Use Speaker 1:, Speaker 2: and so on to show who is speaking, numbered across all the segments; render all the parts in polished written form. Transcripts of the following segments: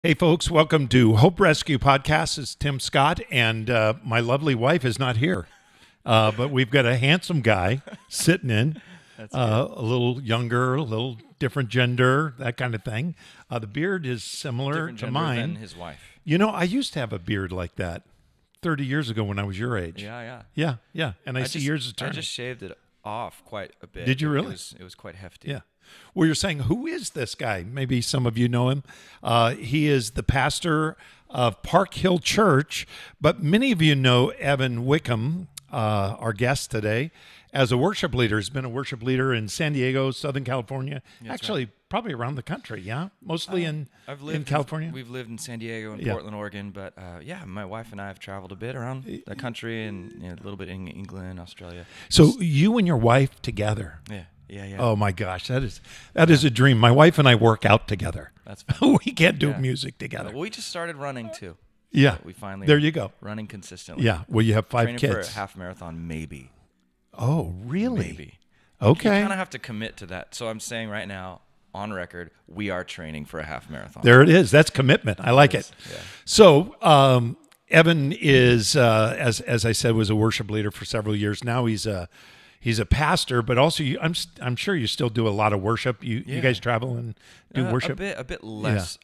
Speaker 1: Hey, folks, welcome to Hope Rescue Podcast. It's Tim Scott, and my lovely wife is not here. But we've got a handsome guy sitting in, a little younger, a little different gender, that kind of thing. The beard is similar
Speaker 2: Different
Speaker 1: to
Speaker 2: gender
Speaker 1: mine.
Speaker 2: than his wife.
Speaker 1: You know, I used to have a beard like that 30 years ago when I was your age.
Speaker 2: Yeah.
Speaker 1: Yeah. And I see yours is turning.
Speaker 2: I just shaved it off quite a bit.
Speaker 1: Did you really?
Speaker 2: It was quite hefty.
Speaker 1: Yeah. Well, you're saying, who is this guy? Maybe some of you know him. He is the pastor of Park Hill Church, but many of you know Evan Wickham, our guest today, as a worship leader. He's been a worship leader in San Diego, Southern California, actually probably around the country, yeah? Mostly in California?
Speaker 2: We've lived in San Diego and Portland, Oregon, but my wife and I have traveled a bit around the country and a little bit in England, Australia.
Speaker 1: So you and your wife together.
Speaker 2: Yeah.
Speaker 1: Oh my gosh, that is a dream. My wife and I work out together.
Speaker 2: That's fun.
Speaker 1: We can't do music together.
Speaker 2: We just started running too.
Speaker 1: Yeah.
Speaker 2: We finally
Speaker 1: there you go.
Speaker 2: Running consistently.
Speaker 1: Yeah. Well, you have 5
Speaker 2: Training
Speaker 1: kids.
Speaker 2: for a half marathon, maybe.
Speaker 1: Oh, really?
Speaker 2: Maybe.
Speaker 1: Okay.
Speaker 2: You kind of have to commit to that. So I'm saying right now, on record, we are training for a half marathon.
Speaker 1: There it is. That's commitment. I like it.
Speaker 2: Yeah.
Speaker 1: So Evan is, as I said, was a worship leader for several years. Now he's a pastor, but also I'm sure you still do a lot of worship. You guys travel and do worship
Speaker 2: a bit less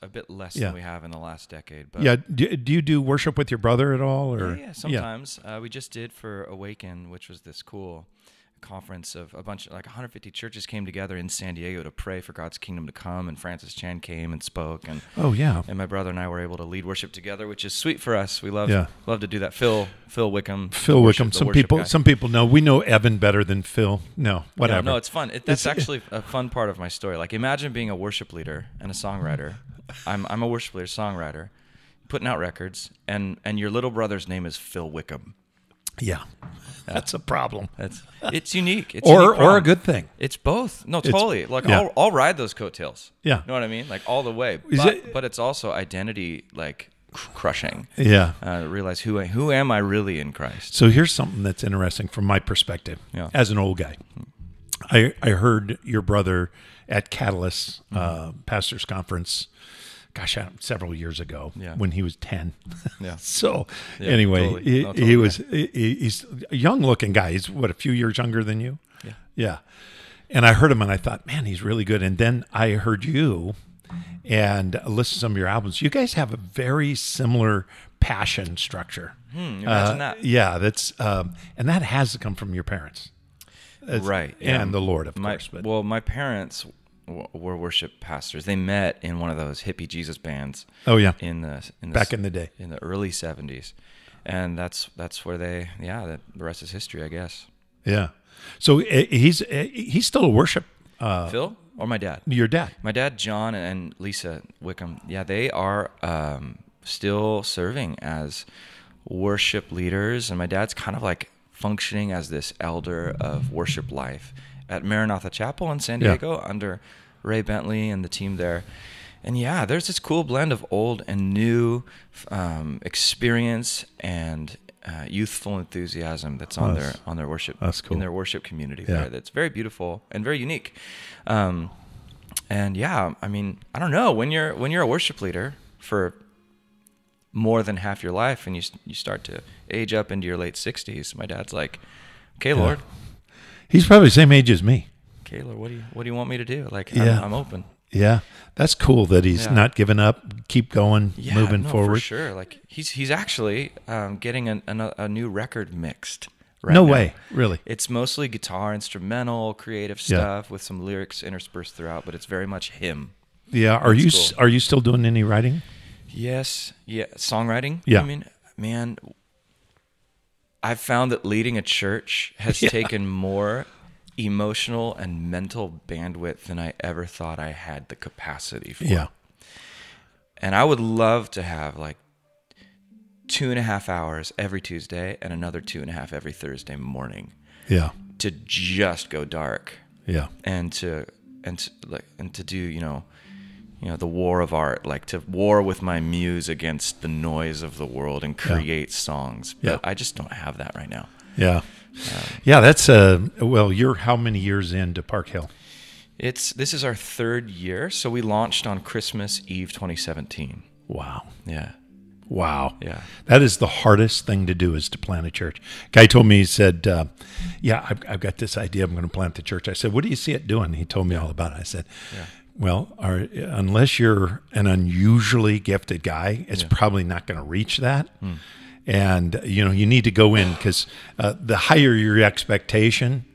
Speaker 2: than we have in the last decade. But
Speaker 1: yeah. Do you do worship with your brother at all? Or
Speaker 2: yeah, sometimes. We just did for Awaken, which was this cool conference of a bunch of 150 churches came together in San Diego to pray for God's kingdom to come, and Francis Chan came and spoke, and and my brother and I were able to lead worship together, which is sweet for us. We love to do that. Phil Wickham.
Speaker 1: Some people know. We know Evan better than Phil. No, whatever.
Speaker 2: No, it's fun. That's actually a fun part of my story. Like, imagine being a worship leader and a songwriter. I'm a worship leader, songwriter, putting out records, and your little brother's name is Phil Wickham.
Speaker 1: Yeah. That's a problem.
Speaker 2: It's unique. It's
Speaker 1: or a good thing.
Speaker 2: It's both. No, totally. I'll ride those coattails.
Speaker 1: Yeah.
Speaker 2: Know what I mean? Like all the way. But it's also identity crushing.
Speaker 1: Yeah.
Speaker 2: Realize who am I really in Christ?
Speaker 1: So here's something that's interesting from my perspective as an old guy. I heard your brother at Catalyst Pastors Conference. Gosh, several years ago when he was 10.
Speaker 2: Yeah.
Speaker 1: So anyway,
Speaker 2: totally.
Speaker 1: he's a young looking guy. He's a few years younger than you.
Speaker 2: Yeah.
Speaker 1: Yeah. And I heard him and I thought, man, he's really good. And then I heard you and listened to some of your albums. You guys have a very similar passion structure.
Speaker 2: Imagine that.
Speaker 1: Yeah. That's, and that has to come from your parents.
Speaker 2: Right.
Speaker 1: And the Lord, of course. But.
Speaker 2: Well, my parents were worship pastors. They met in one of those hippie Jesus bands.
Speaker 1: Oh yeah,
Speaker 2: back
Speaker 1: in the day,
Speaker 2: in the early '70s, and that's where the rest is history, I guess.
Speaker 1: Yeah. So he's still a worship.
Speaker 2: Phil or my dad?
Speaker 1: Your dad.
Speaker 2: My dad, John, and Lisa Wickham. Yeah, they are still serving as worship leaders, and my dad's kind of like functioning as this elder of worship life at Maranatha Chapel in San Diego under Ray Bentley and the team there. And there's this cool blend of old and new experience and youthful enthusiasm that's on their worship in their worship community there. That's very beautiful and very unique. I mean, I don't know, when you're a worship leader for more than half your life and you start to age up into your late 60s, my dad's like, "Okay, Lord."
Speaker 1: He's probably the same age as me.
Speaker 2: Okay, Lord, what do you want me to do? I'm open.
Speaker 1: Yeah, that's cool that he's not giving up, keep going, moving forward.
Speaker 2: For sure. Like he's actually getting a new record mixed right
Speaker 1: now.
Speaker 2: No
Speaker 1: way, really.
Speaker 2: It's mostly guitar, instrumental, creative stuff with some lyrics interspersed throughout, but it's very much him.
Speaker 1: Yeah. Are you still doing any writing?
Speaker 2: Yes. Yeah. Songwriting.
Speaker 1: Yeah.
Speaker 2: I mean, man, I've found that leading a church has taken more emotional and mental bandwidth than I ever thought I had the capacity for.
Speaker 1: Yeah.
Speaker 2: And I would love to have 2.5 hours every Tuesday and another 2.5 every Thursday morning.
Speaker 1: Yeah.
Speaker 2: To just go dark.
Speaker 1: Yeah.
Speaker 2: And to do, the war of art, to war with my muse against the noise of the world and create songs. But I just don't have that right now.
Speaker 1: Yeah. That's you're how many years into Park Hill?
Speaker 2: This is our third year. So we launched on Christmas Eve 2017.
Speaker 1: Wow.
Speaker 2: Yeah.
Speaker 1: Wow.
Speaker 2: Yeah.
Speaker 1: That is the hardest thing to do, is to plant a church. Guy told me, he said, yeah, I've got this idea. I'm going to plant the church. I said, what do you see it doing? He told me all about it. I said, well, unless you're an unusually gifted guy, it's probably not going to reach that. And, you know, you need to go in, because the higher your expectation,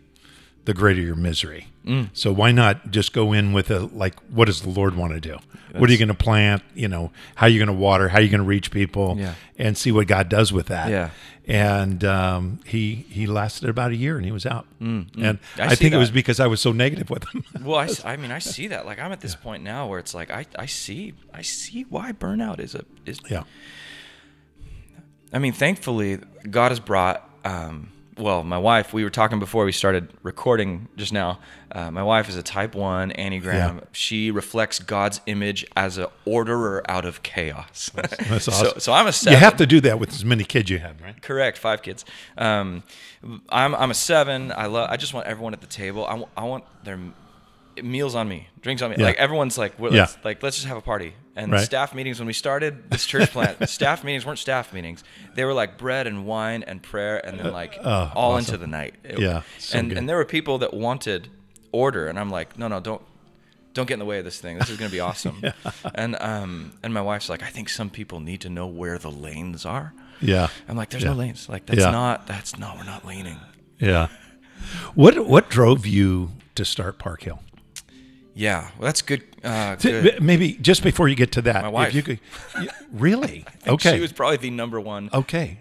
Speaker 1: the greater your misery. So why not just go in with what does the Lord want to do? What are you going to plant? You know, how are you going to water? How are you going to reach people? And see what God does with that.
Speaker 2: Yeah.
Speaker 1: And he lasted about a year and he was out. And I think
Speaker 2: that.
Speaker 1: it was because I was so negative with him.
Speaker 2: Well, I mean, I see that. Like, I'm at this point now where it's like I see why burnout is.
Speaker 1: Yeah.
Speaker 2: I mean, thankfully, God has brought. Well, my wife, we were talking before we started recording just now. My wife is a type 1 Enneagram.
Speaker 1: Yeah.
Speaker 2: She reflects God's image as an orderer out of chaos.
Speaker 1: That's awesome.
Speaker 2: So I'm a 7.
Speaker 1: You have to do that with as many kids you have, right?
Speaker 2: Correct, 5 kids. I'm a 7. I just want everyone at the table. I want their meals on me, drinks on me.
Speaker 1: Yeah.
Speaker 2: Like, everyone's like, let's just have a party. And staff meetings, when we started this church plant, staff meetings weren't staff meetings. They were like bread and wine and prayer, and then all
Speaker 1: awesome.
Speaker 2: into the night. And there were people that wanted order, and I'm like, no, don't get in the way of this thing. This is going to be awesome. And my wife's like, I think some people need to know where the lanes are.
Speaker 1: Yeah.
Speaker 2: I'm like, there's no lanes. Like, we're not laning.
Speaker 1: Yeah. What drove you to start Park Hill?
Speaker 2: Yeah, well, that's good.
Speaker 1: Maybe just before you get to that,
Speaker 2: my wife.
Speaker 1: If you could, really? Okay.
Speaker 2: She was probably the number one.
Speaker 1: Okay.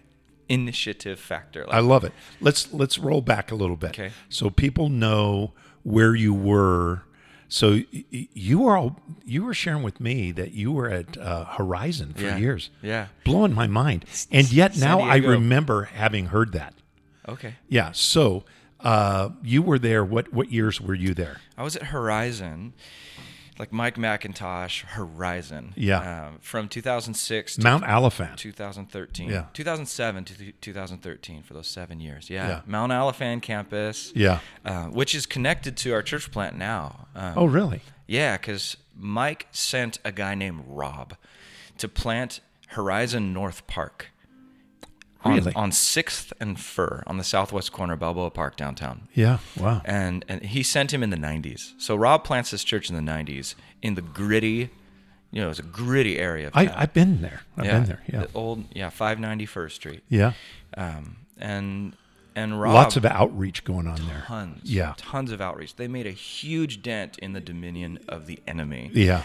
Speaker 2: Initiative factor.
Speaker 1: I love it. Let's roll back a little bit.
Speaker 2: Okay.
Speaker 1: So people know where you were. So you were sharing with me that you were at Horizon for years.
Speaker 2: Yeah.
Speaker 1: Blowing my mind. And yet now I
Speaker 2: Diego.
Speaker 1: remember having heard that.
Speaker 2: Okay.
Speaker 1: Yeah. So you were there. What years were you there?
Speaker 2: I was at Horizon, like Mike McIntosh, Horizon.
Speaker 1: Yeah.
Speaker 2: From 2006 to
Speaker 1: Mount Oliphant.
Speaker 2: 2013.
Speaker 1: Yeah.
Speaker 2: 2007 to 2013 for those 7 years. Yeah.
Speaker 1: Yeah.
Speaker 2: Mount Oliphant campus.
Speaker 1: Yeah.
Speaker 2: Which is connected to our church plant now.
Speaker 1: Oh, really?
Speaker 2: Yeah, because Mike sent a guy named Rob to plant Horizon North Park.
Speaker 1: Really?
Speaker 2: On 6th and Fur, on the southwest corner of Balboa Park downtown.
Speaker 1: Yeah, wow.
Speaker 2: And he sent him in the 90s. So Rob plants this church in the 90s in the gritty, it was a gritty area of town.
Speaker 1: I've been there. I've been there, yeah.
Speaker 2: The old, 590 First Street.
Speaker 1: Yeah.
Speaker 2: And Rob...
Speaker 1: Lots of outreach going on there.
Speaker 2: Tons of outreach. They made a huge dent in the dominion of the enemy.
Speaker 1: Yeah.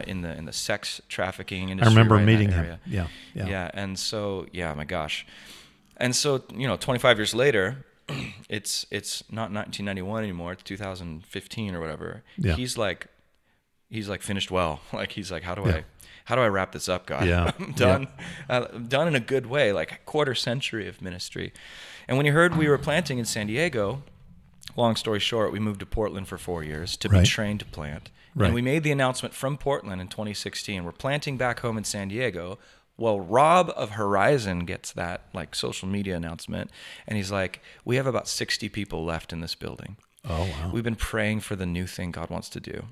Speaker 2: In the sex trafficking industry.
Speaker 1: I remember
Speaker 2: right in that
Speaker 1: meeting
Speaker 2: area.
Speaker 1: him. Yeah.
Speaker 2: Yeah, and so, my gosh. And so, 25 years later, it's not 1991 anymore. It's 2015 or whatever.
Speaker 1: Yeah.
Speaker 2: He's like finished well. Like, he's like, how do I wrap this up, God?
Speaker 1: Yeah.
Speaker 2: I'm done. Done in a good way, like a quarter century of ministry. And when he heard we were planting in San Diego, long story short, we moved to Portland for 4 years to be trained to plant.
Speaker 1: Right.
Speaker 2: And we made the announcement from Portland in 2016. We're planting back home in San Diego. Well, Rob of Horizon gets that social media announcement, and he's like, we have about 60 people left in this building.
Speaker 1: Oh, wow.
Speaker 2: We've been praying for the new thing God wants to do.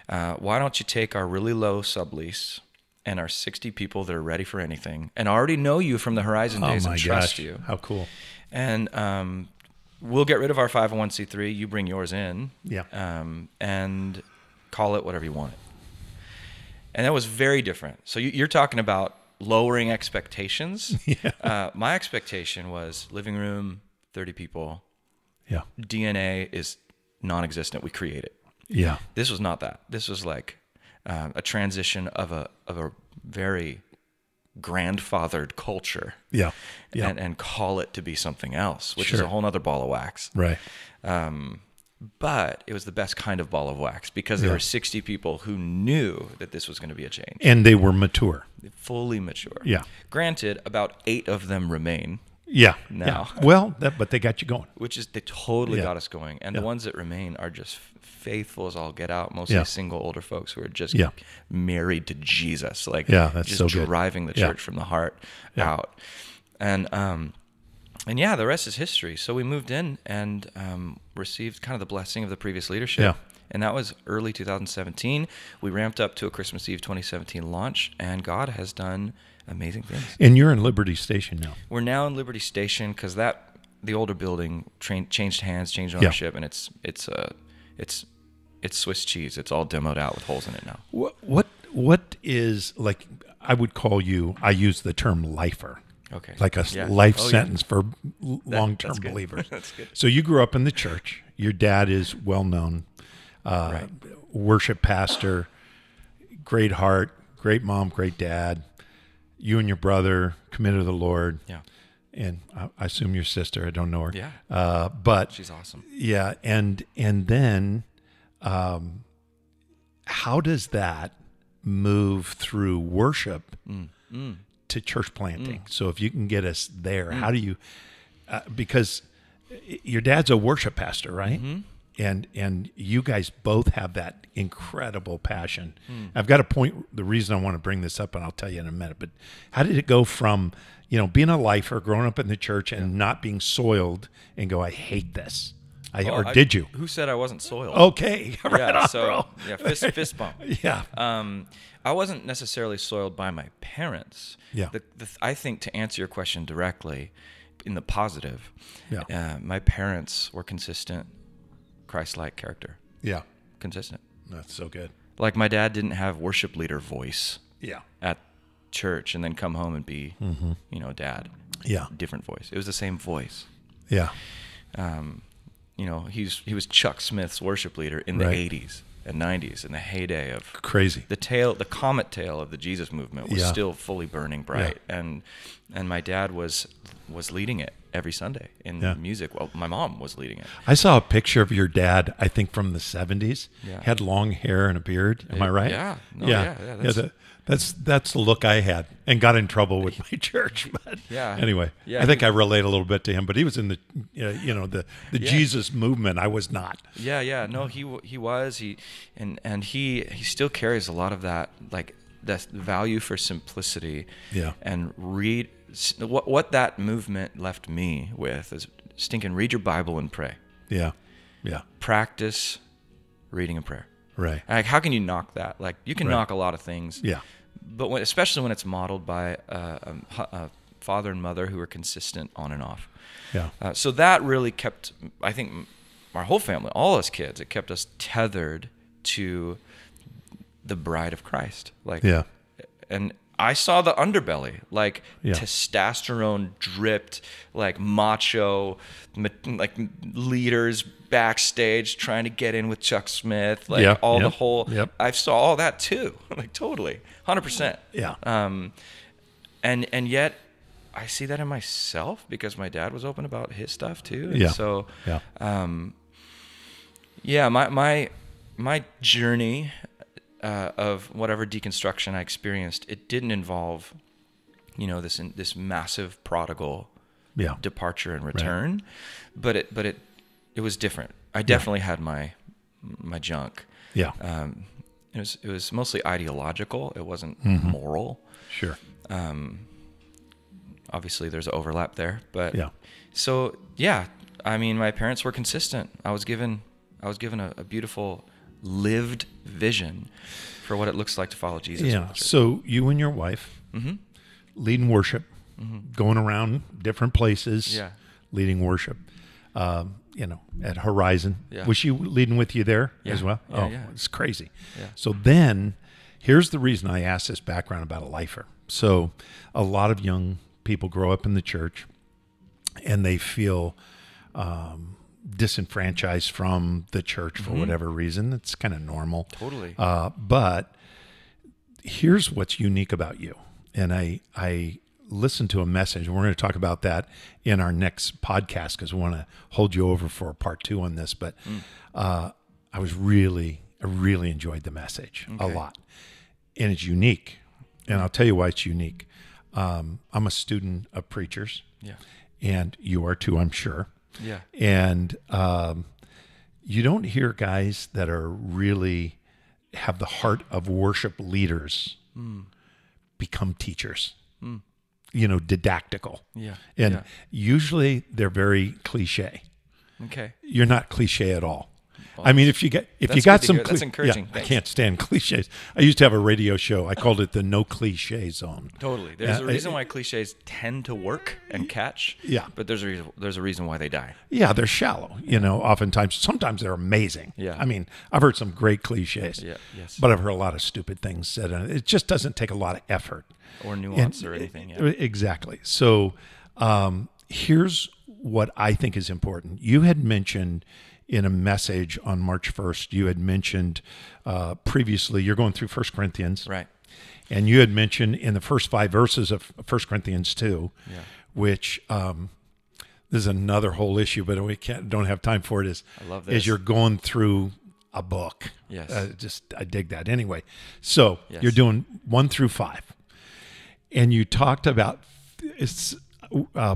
Speaker 2: Why don't you take our really low sublease and our 60 people that are ready for anything and already know you from the Horizon days and trust you.
Speaker 1: How cool.
Speaker 2: And we'll get rid of our 501c3. You bring yours in.
Speaker 1: Yeah.
Speaker 2: And call it whatever you want it. And that was very different. So you're talking about lowering expectations.
Speaker 1: Yeah.
Speaker 2: My expectation was living room, 30 people.
Speaker 1: Yeah.
Speaker 2: DNA is non-existent. We create it.
Speaker 1: Yeah.
Speaker 2: This was not that. This was like a transition of a very grandfathered culture.
Speaker 1: Yeah. Yeah.
Speaker 2: And call it to be something else, which is
Speaker 1: Sure.
Speaker 2: a whole nother ball of wax.
Speaker 1: Right.
Speaker 2: But it was the best kind of ball of wax because there were 60 people who knew that this was going to be a change.
Speaker 1: And they were mature.
Speaker 2: Fully mature.
Speaker 1: Yeah.
Speaker 2: Granted, about 8 of them remain.
Speaker 1: Yeah.
Speaker 2: Now.
Speaker 1: Yeah. Well, but they got you going.
Speaker 2: Which is, they totally got us going. And the ones that remain are just faithful as all get out. Mostly single older folks who are just married to Jesus. Like,
Speaker 1: that's
Speaker 2: just
Speaker 1: so good.
Speaker 2: driving the church from the heart out. And the rest is history. So we moved in and received kind of the blessing of the previous leadership. And that was early 2017. We ramped up to a Christmas Eve 2017 launch, and God has done amazing things.
Speaker 1: And you're in Liberty Station now.
Speaker 2: We're now in Liberty Station because the older building changed hands, changed ownership, and it's Swiss cheese. It's all demoed out with holes in it now.
Speaker 1: What is, like, I would call you, I use the term lifer.
Speaker 2: Okay.
Speaker 1: Like a life sentence for long-term believers.
Speaker 2: That's good.
Speaker 1: So you grew up in the church. Your dad is well-known,
Speaker 2: Right.
Speaker 1: worship pastor, great heart, great mom, great dad. You and your brother committed to the Lord.
Speaker 2: Yeah.
Speaker 1: And I assume your sister, I don't know her.
Speaker 2: Yeah.
Speaker 1: But
Speaker 2: She's awesome.
Speaker 1: yeah. And then how does that move through worship to church planting? So if you can get us there, how do you, because your dad's a worship pastor, right? And you guys both have that incredible passion. I've got a point, the reason I want to bring this up, and I'll tell you in a minute, but how did it go from, being a lifer, growing up in the church and not being soiled and go, I hate this? Did you?
Speaker 2: Who said I wasn't soiled?
Speaker 1: Okay. Right
Speaker 2: Yeah,
Speaker 1: on,
Speaker 2: so
Speaker 1: bro.
Speaker 2: yeah, fist bump.
Speaker 1: Yeah.
Speaker 2: I wasn't necessarily soiled by my parents.
Speaker 1: Yeah.
Speaker 2: I think, to answer your question directly, in the positive,
Speaker 1: Yeah.
Speaker 2: my parents were consistent, Christ-like character.
Speaker 1: Yeah.
Speaker 2: Consistent.
Speaker 1: That's so good.
Speaker 2: Like, my dad didn't have worship leader voice
Speaker 1: Yeah.
Speaker 2: at church and then come home and be, dad.
Speaker 1: Yeah.
Speaker 2: Different voice. It was the same voice.
Speaker 1: Yeah.
Speaker 2: He was Chuck Smith's worship leader in the
Speaker 1: Right.
Speaker 2: 80s and 90s, in the heyday of
Speaker 1: Crazy.
Speaker 2: the comet tail of the Jesus movement was
Speaker 1: Yeah.
Speaker 2: still fully burning bright, and my dad was leading it every Sunday in music. Well, my mom was leading it.
Speaker 1: I saw a picture of your dad, I think from the 70s.
Speaker 2: Yeah.
Speaker 1: Had long hair and a beard. Am I right?
Speaker 2: Yeah. No,
Speaker 1: yeah. That's the look I had, and got in trouble with my church. But anyway, I think I relate a little bit to him. But he was in the the Jesus movement. I was not.
Speaker 2: Yeah. No, he was. He still carries a lot of that, like, the value for simplicity.
Speaker 1: Yeah.
Speaker 2: And what that movement left me with is read your Bible and pray.
Speaker 1: Yeah. Yeah.
Speaker 2: Practice reading and prayer.
Speaker 1: Right.
Speaker 2: Like, how can you knock that? Like, you can knock a lot of things.
Speaker 1: Yeah.
Speaker 2: But especially when it's modeled by a father and mother who are consistent on and off.
Speaker 1: Yeah.
Speaker 2: So that really kept, I think, our whole family, all us kids, it kept us tethered to the bride of Christ. Like,
Speaker 1: Yeah.
Speaker 2: And I saw the underbelly, like,
Speaker 1: Yeah.
Speaker 2: testosterone dripped, like, macho, like, leaders backstage trying to get in with Chuck Smith, like, the whole.
Speaker 1: Yep.
Speaker 2: I saw all that too, like, totally, 100%.
Speaker 1: Yeah.
Speaker 2: And yet I see that in myself because my dad was open about his stuff too. And
Speaker 1: Yeah.
Speaker 2: So,
Speaker 1: Yeah.
Speaker 2: my journey of whatever deconstruction I experienced, it didn't involve, this massive prodigal departure and return, but it was different. I definitely had my junk.
Speaker 1: Yeah.
Speaker 2: It was mostly ideological. It wasn't moral.
Speaker 1: Sure.
Speaker 2: Obviously there's an overlap there, but
Speaker 1: Yeah.
Speaker 2: so I mean, my parents were consistent. I was given a beautiful lived vision for what it looks like to follow Jesus.
Speaker 1: Yeah. So you and your wife leading worship, going around different places, leading worship. At Horizon.
Speaker 2: Yeah.
Speaker 1: Was she leading with you there as well?
Speaker 2: Yeah.
Speaker 1: It's crazy.
Speaker 2: Yeah.
Speaker 1: So then, here's the reason I asked this background about a lifer. So a lot of young people grow up in the church, and they feel disenfranchised from the church for whatever reason. It's kind of normal.
Speaker 2: Totally.
Speaker 1: But here's what's unique about you. And I listened to a message, and we're going to talk about that in our next podcast because we want to hold you over for part 2 on this. But I really enjoyed the message a lot. And it's unique. And I'll tell you why it's unique. I'm a student of preachers.
Speaker 2: Yeah.
Speaker 1: And you are too, I'm sure.
Speaker 2: Yeah.
Speaker 1: And you don't hear guys that are really have the heart of worship leaders become teachers. Didactical.
Speaker 2: Yeah.
Speaker 1: And usually they're very cliche.
Speaker 2: Okay.
Speaker 1: You're not cliche at all.
Speaker 2: Well,
Speaker 1: I mean, if you got
Speaker 2: good to
Speaker 1: some,
Speaker 2: hear. That's encouraging.
Speaker 1: I
Speaker 2: Thanks.
Speaker 1: can't stand cliches. I used to have a radio show. I called it the No Cliche Zone.
Speaker 2: Totally. There's a reason why cliches tend to work and catch.
Speaker 1: Yeah.
Speaker 2: But there's a reason why they die.
Speaker 1: Yeah, they're shallow. Oftentimes, sometimes they're amazing.
Speaker 2: Yeah.
Speaker 1: I mean, I've heard some great cliches.
Speaker 2: Yeah. Yes.
Speaker 1: But I've heard a lot of stupid things said. And it just doesn't take a lot of effort
Speaker 2: Or nuance or anything. Yeah.
Speaker 1: Exactly. So here's what I think is important. You had mentioned in a message on March 1st, you had mentioned previously, you're going through 1 Corinthians.
Speaker 2: Right.
Speaker 1: And you had mentioned in the first 5 verses of 1 Corinthians 2, which this is another whole issue, but we don't have time for it,
Speaker 2: I love this.
Speaker 1: is you're going through a book.
Speaker 2: Yes.
Speaker 1: I dig that. Anyway, so you're doing 1 through 5. And you talked about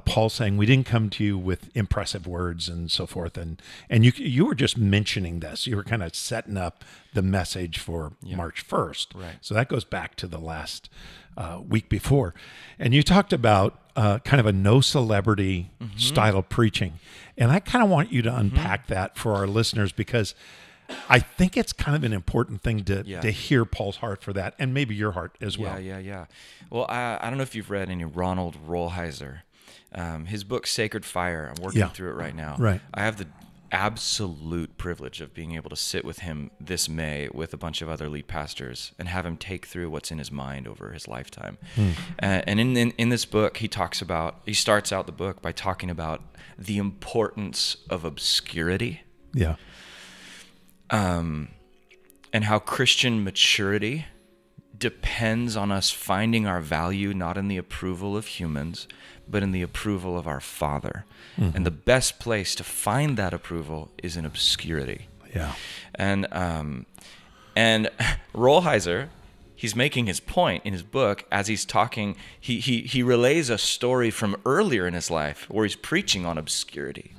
Speaker 1: Paul saying, we didn't come to you with impressive words and so forth. And you were just mentioning this. You were kind of setting up the message for March 1st.
Speaker 2: Right.
Speaker 1: So that goes back to the last week before. And you talked about kind of a no celebrity style of preaching. And I kind of want you to unpack that for our listeners, because I think it's kind of an important thing to hear Paul's heart for that, and maybe your heart as well.
Speaker 2: Yeah. Well, I don't know if you've read any Ronald Rolheiser. His book, Sacred Fire, I'm working through it right now.
Speaker 1: Right.
Speaker 2: I have the absolute privilege of being able to sit with him this May with a bunch of other lead pastors and have him take through what's in his mind over his lifetime. And in this book, he starts out the book by talking about the importance of obscurity.
Speaker 1: Yeah.
Speaker 2: And how Christian maturity depends on us finding our value not in the approval of humans, but in the approval of our Father. And the best place to find that approval is in obscurity.
Speaker 1: Yeah.
Speaker 2: And Rolheiser, he's making his point in his book as he's talking. He relays a story from earlier in his life where he's preaching on obscurity.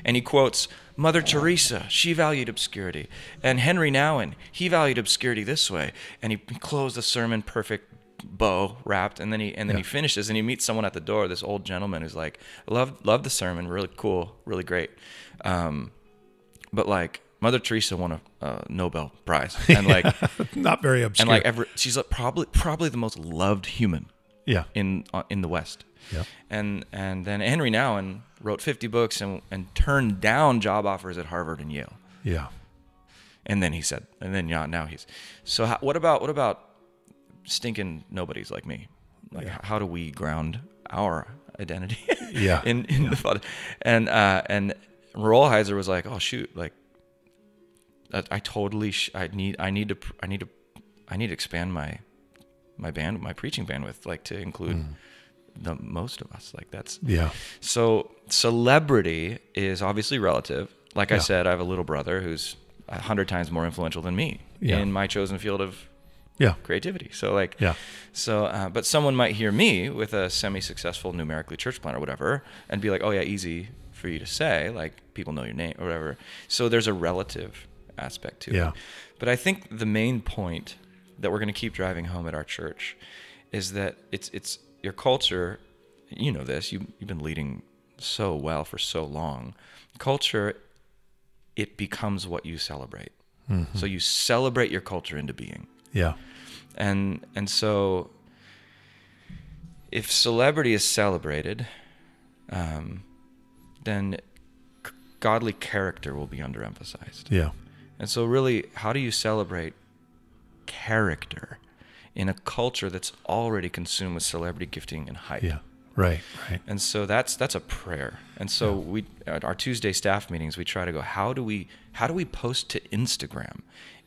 Speaker 2: And he quotes Mother Teresa, she valued obscurity. And Henry Nouwen, he valued obscurity this way. And he closed the sermon perfect bow wrapped, and then he finishes and he meets someone at the door, this old gentleman who's like, love the sermon, really cool, really great. But like Mother Teresa won a Nobel Prize, and like
Speaker 1: not very obscure.
Speaker 2: And like she's like probably the most loved human in the West.
Speaker 1: Yeah.
Speaker 2: And then Henry Nouwen wrote 50 books and turned down job offers at Harvard and Yale.
Speaker 1: Yeah.
Speaker 2: And then he said, now he's, so what about stinking nobodies like me? Like how do we ground our identity in the Father? And Rolheiser was like, oh shoot, like I need to expand my preaching bandwidth, like to include the most of us. Like that's so celebrity is obviously relative. Like I said, I have a little brother who's 100 times more influential than me in my chosen field of creativity. So but someone might hear me with a semi-successful numerically church plant or whatever and be like, oh yeah, easy for you to say, like people know your name or whatever. So there's a relative aspect to it. But I think the main point that we're going to keep driving home at our church is that it's your culture. You know this, you've been leading so well for so long. Culture, it becomes what you celebrate. So you celebrate your culture into being.
Speaker 1: Yeah.
Speaker 2: And so if celebrity is celebrated, then godly character will be underemphasized.
Speaker 1: Yeah.
Speaker 2: And so really, how do you celebrate character in a culture that's already consumed with celebrity gifting and hype?
Speaker 1: Yeah. Right.
Speaker 2: And so that's a prayer. And so we at our Tuesday staff meetings, we try to go, how do we post to Instagram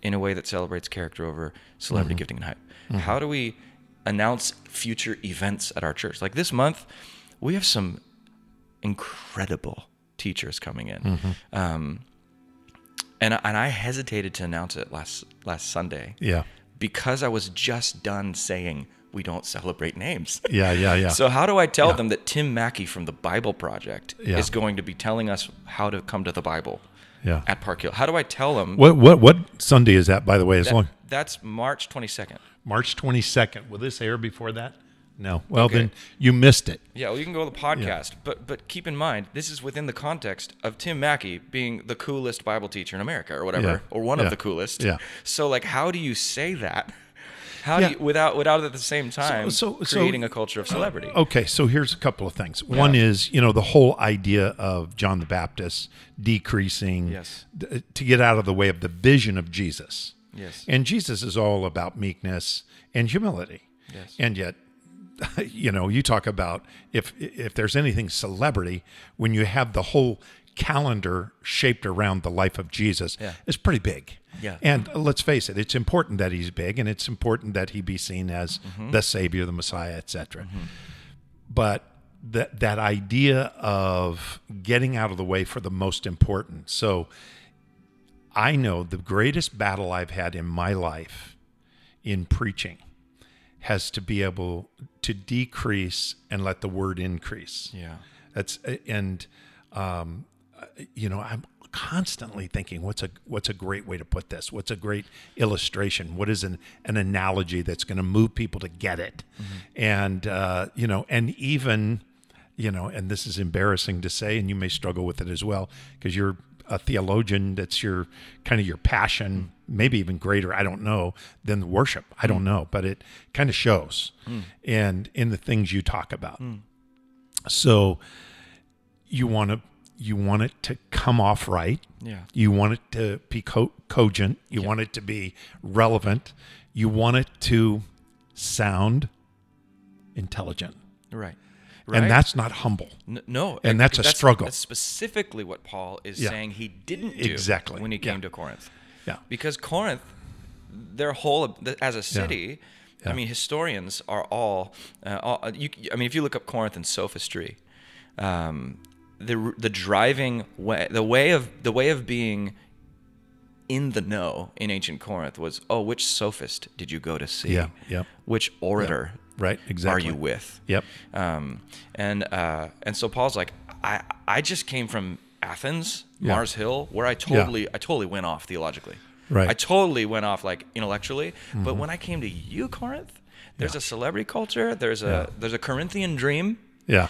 Speaker 2: in a way that celebrates character over celebrity gifting and hype? How do we announce future events at our church? Like this month, we have some incredible teachers coming in. And I hesitated to announce it last Sunday.
Speaker 1: Yeah.
Speaker 2: Because I was just done saying we don't celebrate names.
Speaker 1: Yeah.
Speaker 2: So how do I tell them that Tim Mackey from the Bible Project is going to be telling us how to come to the Bible at Park Hill? How do I tell them?
Speaker 1: What Sunday is that, by the way?
Speaker 2: That's March 22nd.
Speaker 1: March 22nd. Will this air before that? No. Well,
Speaker 2: Okay.
Speaker 1: then you missed it.
Speaker 2: Yeah, well, you can go to the podcast, but keep in mind, this is within the context of Tim Mackey being the coolest Bible teacher in America or whatever,
Speaker 1: Yeah.
Speaker 2: or one
Speaker 1: Yeah.
Speaker 2: of the coolest.
Speaker 1: Yeah.
Speaker 2: So, like, how do you say that? How
Speaker 1: Yeah.
Speaker 2: do you, without at the same time
Speaker 1: So-
Speaker 2: creating a culture of celebrity?
Speaker 1: Okay, so here's a couple of things. One is, the whole idea of John the Baptist decreasing
Speaker 2: Yes.
Speaker 1: To get out of the way of the vision of Jesus.
Speaker 2: Yes.
Speaker 1: And Jesus is all about meekness and humility.
Speaker 2: Yes.
Speaker 1: And yet, you talk about if there's anything celebrity, when you have the whole calendar shaped around the life of Jesus,
Speaker 2: Yeah.
Speaker 1: it's pretty big.
Speaker 2: Yeah.
Speaker 1: And let's face it, it's important that he's big, and it's important that he be seen as the Savior, the Messiah, etc. But that idea of getting out of the way for the most important. So I know the greatest battle I've had in my life in preaching has to be able to decrease and let the word increase.
Speaker 2: Yeah.
Speaker 1: I'm constantly thinking, what's a great way to put this? What's a great illustration? What is an analogy that's going to move people to get it? And and even, and this is embarrassing to say, and you may struggle with it as well, because you're a theologian, that's your kind of your passion, maybe even greater, I don't know, than the worship. I don't know, but it kind of shows and in the things you talk about. So you want it to come off right.
Speaker 2: Yeah.
Speaker 1: You want it to be cogent. You want it to be relevant. You want it to sound intelligent.
Speaker 2: Right.
Speaker 1: And that's not humble.
Speaker 2: No.
Speaker 1: And that's a struggle.
Speaker 2: That's specifically what Paul is
Speaker 1: Yeah.
Speaker 2: saying he didn't do
Speaker 1: Exactly.
Speaker 2: when he came
Speaker 1: Yeah.
Speaker 2: to Corinth.
Speaker 1: Yeah.
Speaker 2: Because Corinth, their whole, as a city,
Speaker 1: Yeah.
Speaker 2: I mean, historians are all if you look up Corinth and sophistry, the driving way, the way of being in the know in ancient Corinth was, which sophist did you go to see?
Speaker 1: Yeah. Yep.
Speaker 2: Which orator
Speaker 1: Right. Exactly.
Speaker 2: are you with?
Speaker 1: Yep.
Speaker 2: And so Paul's like, I just came from Athens,
Speaker 1: Yeah.
Speaker 2: Mars Hill, where I totally went off theologically.
Speaker 1: Right.
Speaker 2: I totally went off like intellectually. But when I came to you, Corinth, there's a celebrity culture. There's a Corinthian dream.
Speaker 1: Yeah.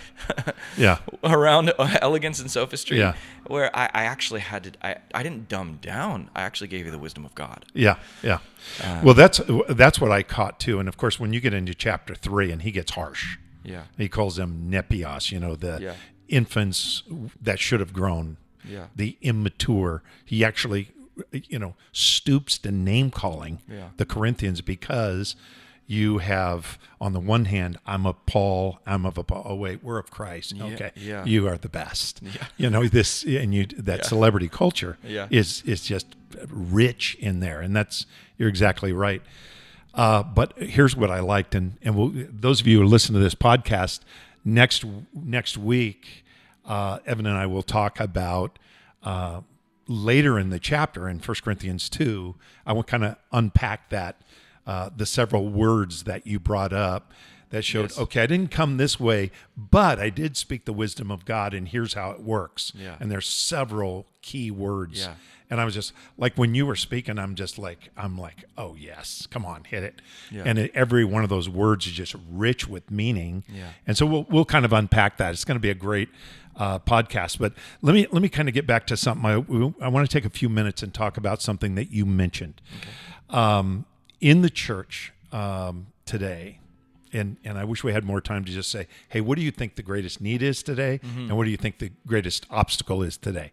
Speaker 1: Yeah.
Speaker 2: Around elegance and sophistry,
Speaker 1: Yeah.
Speaker 2: where I actually had to. I didn't dumb down. I actually gave you the wisdom of God.
Speaker 1: Yeah, yeah. Well, that's what I caught too. And of course, when you get into chapter 3, and he gets harsh.
Speaker 2: Yeah.
Speaker 1: He calls them nepios, the infants that should have grown.
Speaker 2: Yeah.
Speaker 1: The immature. He actually, stoops to name calling the Corinthians, because you have, on the one hand, I'm of Paul, I'm of Apollo. Oh wait, we're of Christ. Okay,
Speaker 2: yeah.
Speaker 1: You are the best.
Speaker 2: Yeah.
Speaker 1: This, and that celebrity culture
Speaker 2: Yeah.
Speaker 1: is just rich in there, and you're exactly right. But here's what I liked, and those of you who listen to this podcast next week, Evan and I will talk about later in the chapter in 1 Corinthians 2. I will kind of unpack that. The several words that you brought up that showed, okay, I didn't come this way, but I did speak the wisdom of God, and here's how it works.
Speaker 2: Yeah.
Speaker 1: And there's several key words.
Speaker 2: Yeah.
Speaker 1: And I was just like, when you were speaking, I'm like, oh yes, come on, hit it.
Speaker 2: Yeah.
Speaker 1: And every one of those words is just rich with meaning.
Speaker 2: Yeah.
Speaker 1: And so we'll kind of unpack that. It's going to be a great podcast. But let me kind of get back to something. I want to take a few minutes and talk about something that you mentioned. Okay. In the church today, and I wish we had more time to just say, hey, what do you think the greatest need is today? And what do you think the greatest obstacle is today?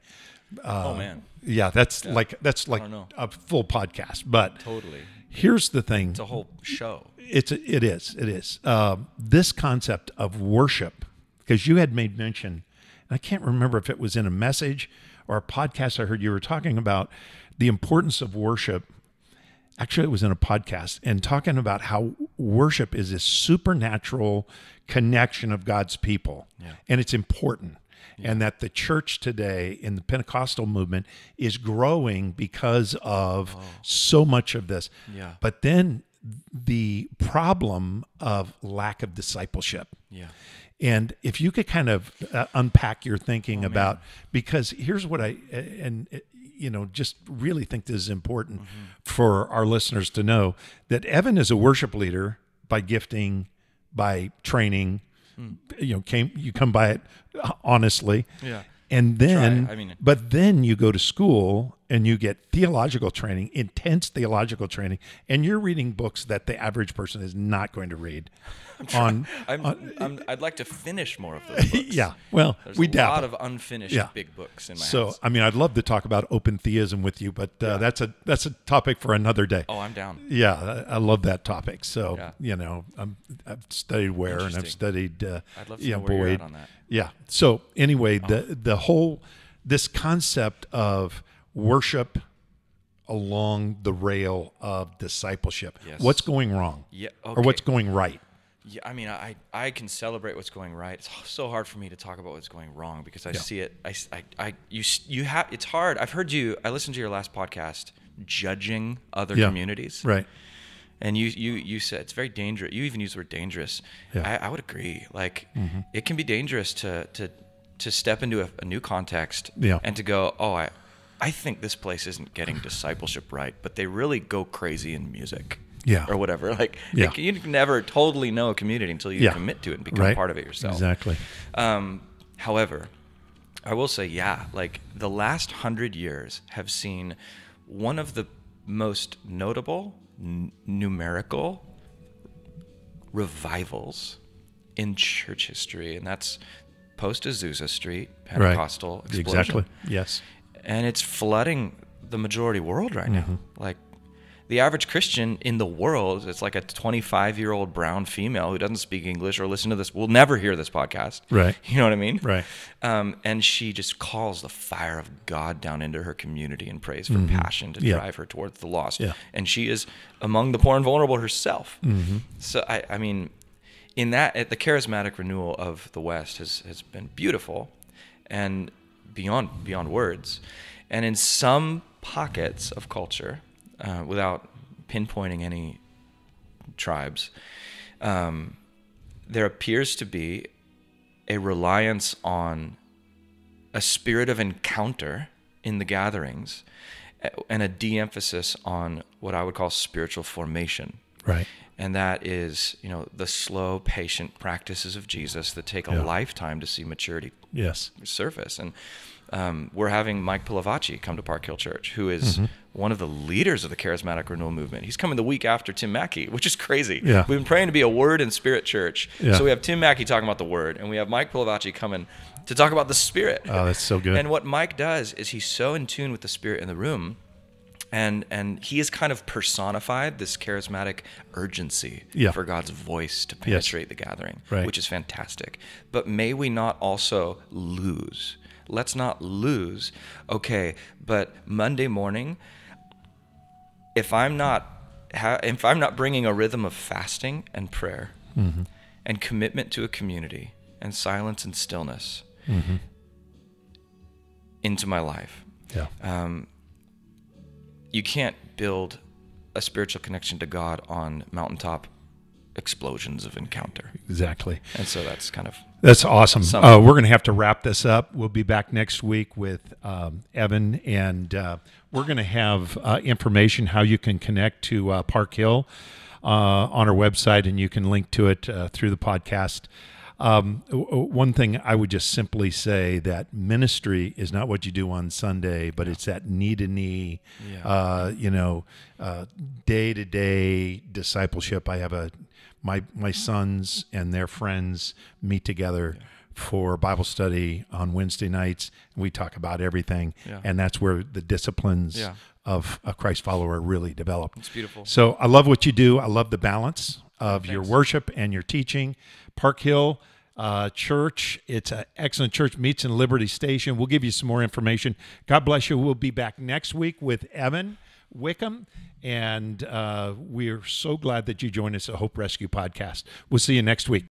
Speaker 2: Oh man.
Speaker 1: Yeah, that's like a full podcast. But
Speaker 2: Totally.
Speaker 1: here's the thing.
Speaker 2: It's a whole show.
Speaker 1: It is. This concept of worship, because you had made mention, and I can't remember if it was in a message or a podcast I heard you were talking about the importance of worship. Actually, it was in a podcast, and talking about how worship is a supernatural connection of God's people, and it's important. And that the church today in the Pentecostal movement is growing because of so much of this.
Speaker 2: Yeah.
Speaker 1: But then the problem of lack of discipleship.
Speaker 2: Yeah.
Speaker 1: And if you could kind of unpack your thinking about, because here's what just really think this is important for our listeners to know, that Evan is a worship leader by gifting, by training. You come by it honestly.
Speaker 2: Yeah.
Speaker 1: And then,
Speaker 2: Try. I mean,
Speaker 1: but then you go to school and you get theological training, intense theological training, and you're reading books that the average person is not going to read.
Speaker 2: I'd like to finish more of those books.
Speaker 1: Yeah, well,
Speaker 2: There's
Speaker 1: we
Speaker 2: a
Speaker 1: dabble.
Speaker 2: lot of unfinished big books in my
Speaker 1: So,
Speaker 2: house.
Speaker 1: I mean, I'd love to talk about open theism with you, but that's a topic for another day.
Speaker 2: Oh, I'm down.
Speaker 1: Yeah, I love that topic. So,
Speaker 2: Yeah.
Speaker 1: I've studied Ware and I've studied
Speaker 2: I'd love to know where you're
Speaker 1: Boyd.
Speaker 2: at on that.
Speaker 1: Yeah. So anyway, the whole this concept of worship along the rail of discipleship.
Speaker 2: Yes.
Speaker 1: What's going wrong?
Speaker 2: Yeah.
Speaker 1: Or
Speaker 2: Okay.
Speaker 1: what's going right?
Speaker 2: Yeah, I mean, I can celebrate what's going right. It's so hard for me to talk about what's going wrong because I see it. You have. It's hard. I've heard you. I listened to your last podcast, judging other communities.
Speaker 1: Right.
Speaker 2: And you said it's very dangerous. You even used the word dangerous.
Speaker 1: Yeah.
Speaker 2: I would agree. Like it can be dangerous to step into a new context and to go, oh, I think this place isn't getting discipleship right, but they really go crazy in music.
Speaker 1: Yeah.
Speaker 2: Or whatever. Like
Speaker 1: Yeah.
Speaker 2: you can never totally know a community until you commit to it and become part of it yourself.
Speaker 1: Exactly.
Speaker 2: However, I will say, like the last 100 years have seen one of the most notable numerical revivals in church history, and that's post-Azusa Street Pentecostal explosion.
Speaker 1: Exactly. Yes.
Speaker 2: And it's flooding the majority world right now. Like the average Christian in the world, it's like a 25-year-old brown female who doesn't speak English or listen to this, will never hear this podcast.
Speaker 1: Right.
Speaker 2: You know what I mean?
Speaker 1: Right.
Speaker 2: And she just calls the fire of God down into her community and prays for passion to drive her towards the lost.
Speaker 1: Yeah.
Speaker 2: And she is among the poor and vulnerable herself. So, I mean, in that, the charismatic renewal of the West has been beautiful and beyond words. And in some pockets of culture, without pinpointing any tribes, there appears to be a reliance on a spirit of encounter in the gatherings and a de-emphasis on what I would call spiritual formation.
Speaker 1: Right.
Speaker 2: And that is, the slow, patient practices of Jesus that take a lifetime to see maturity surface. And we're having Mike Pilavachi come to Park Hill Church, who is one of the leaders of the charismatic renewal movement. He's coming the week after Tim Mackey, which is crazy.
Speaker 1: Yeah.
Speaker 2: We've been praying to be a word and spirit church.
Speaker 1: Yeah.
Speaker 2: So we have Tim Mackey talking about the word, and we have Mike Pilavachi coming to talk about the spirit.
Speaker 1: Oh, that's so good.
Speaker 2: And what Mike does is he's so in tune with the spirit in the room, and he has kind of personified this charismatic urgency for God's voice to penetrate the gathering, which is fantastic. But may we not also lose. Let's not lose. Okay, but Monday morning, if I'm not bringing a rhythm of fasting and prayer and commitment to a community and silence and stillness into my life, you can't build a spiritual connection to God on mountaintop explosions of encounter.
Speaker 1: Exactly.
Speaker 2: And so that's kind of...
Speaker 1: That's awesome. We're going to have to wrap this up. We'll be back next week with Evan, and we're going to have information how you can connect to Park Hill on our website, and you can link to it through the podcast. One thing I would just simply say that ministry is not what you do on Sunday, but it's that knee-to-knee, day-to-day discipleship. I have my sons and their friends meet together for Bible study on Wednesday nights. And we talk about everything, and that's where the disciplines of a Christ follower really develop.
Speaker 2: It's beautiful.
Speaker 1: So I love what you do. I love the balance of your worship and your teaching. Park Hill Church, it's an excellent church, meets in Liberty Station. We'll give you some more information. God bless you. We'll be back next week with Evan Wickham, and we're so glad that you joined us at Hope Rescue Podcast. We'll see you next week.